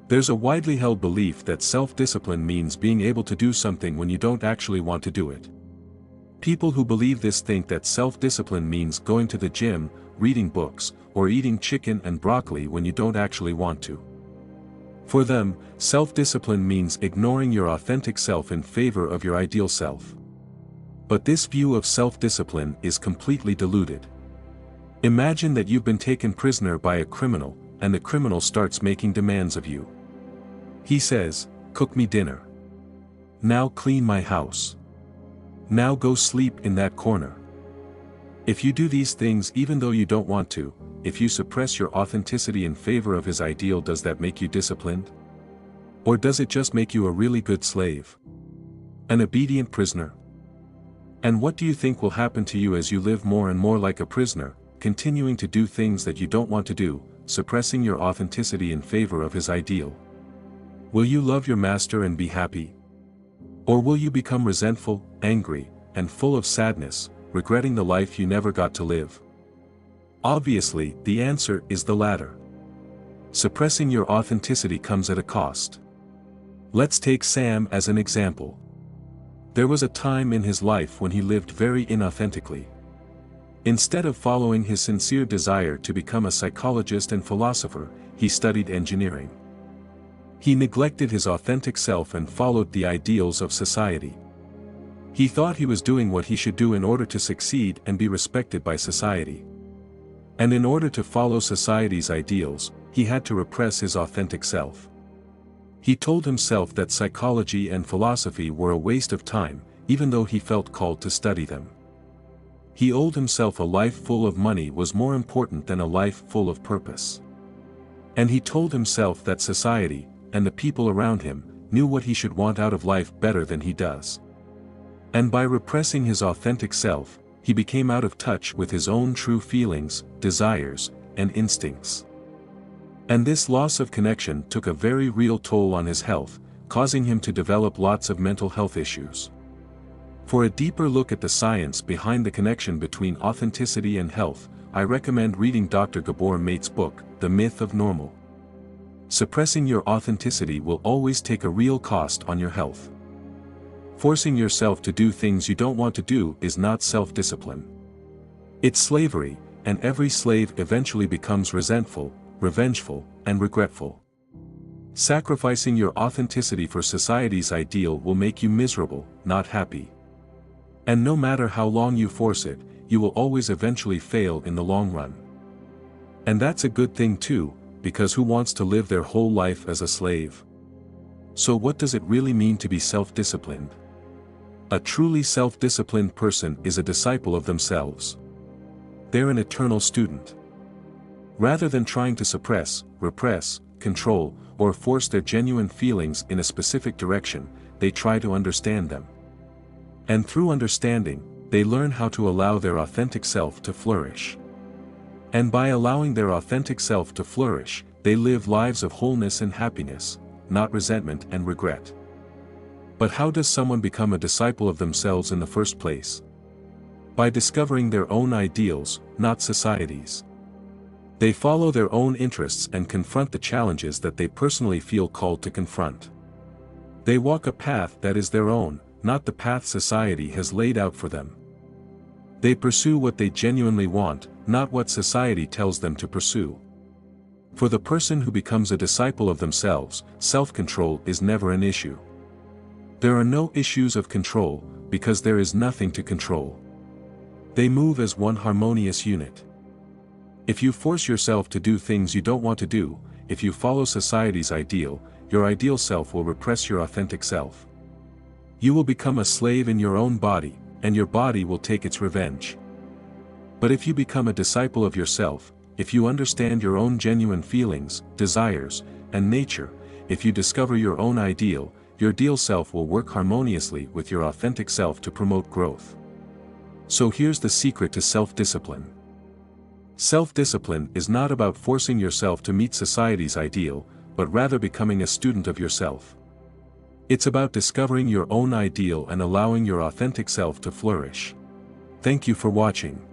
There's a widely held belief that self-discipline means being able to do something when you don't actually want to do it. People who believe this think that self-discipline means going to the gym, reading books, or eating chicken and broccoli when you don't actually want to. For them, self-discipline means ignoring your authentic self in favor of your ideal self. But this view of self-discipline is completely deluded. Imagine that you've been taken prisoner by a criminal, and the criminal starts making demands of you. He says, "Cook me dinner. Now clean my house. Now go sleep in that corner." If you do these things even though you don't want to, if you suppress your authenticity in favor of his ideal, does that make you disciplined? Or does it just make you a really good slave? An obedient prisoner? And what do you think will happen to you as you live more and more like a prisoner, continuing to do things that you don't want to do, suppressing your authenticity in favor of his ideal? Will you love your master and be happy? Or will you become resentful, angry, and full of sadness, regretting the life you never got to live? Obviously, the answer is the latter. Suppressing your authenticity comes at a cost. Let's take Sam as an example. There was a time in his life when he lived very inauthentically. Instead of following his sincere desire to become a psychologist and philosopher, he studied engineering. He neglected his authentic self and followed the ideals of society. He thought he was doing what he should do in order to succeed and be respected by society. And in order to follow society's ideals, he had to repress his authentic self. He told himself that psychology and philosophy were a waste of time, even though he felt called to study them. He told himself a life full of money was more important than a life full of purpose. And he told himself that society, and the people around him, knew what he should want out of life better than he does. And by repressing his authentic self, he became out of touch with his own true feelings, desires, and instincts. And this loss of connection took a very real toll on his health, causing him to develop lots of mental health issues. For a deeper look at the science behind the connection between authenticity and health, I recommend reading Dr. Gabor Mate's book, The Myth of Normal. Suppressing your authenticity will always take a real cost on your health. Forcing yourself to do things you don't want to do is not self-discipline. It's slavery, and every slave eventually becomes resentful, revengeful, and regretful. Sacrificing your authenticity for society's ideal will make you miserable, not happy. And no matter how long you force it, you will always eventually fail in the long run. And that's a good thing too, because who wants to live their whole life as a slave? So what does it really mean to be self-disciplined? A truly self-disciplined person is a disciple of themselves. They're an eternal student. Rather than trying to suppress, repress, control, or force their genuine feelings in a specific direction, they try to understand them. And through understanding, they learn how to allow their authentic self to flourish. And by allowing their authentic self to flourish, they live lives of wholeness and happiness, not resentment and regret. But how does someone become a disciple of themselves in the first place? By discovering their own ideals, not society's. They follow their own interests and confront the challenges that they personally feel called to confront. They walk a path that is their own, not the path society has laid out for them. They pursue what they genuinely want, not what society tells them to pursue. For the person who becomes a disciple of themselves, self-control is never an issue. There are no issues of control, because there is nothing to control. They move as one harmonious unit. If you force yourself to do things you don't want to do, if you follow society's ideal, your ideal self will repress your authentic self. You will become a slave in your own body, and your body will take its revenge. But if you become a disciple of yourself, if you understand your own genuine feelings, desires, and nature, if you discover your own ideal, your ideal self will work harmoniously with your authentic self to promote growth. So here's the secret to self-discipline. Self-discipline is not about forcing yourself to meet society's ideal, but rather becoming a student of yourself. It's about discovering your own ideal and allowing your authentic self to flourish. Thank you for watching.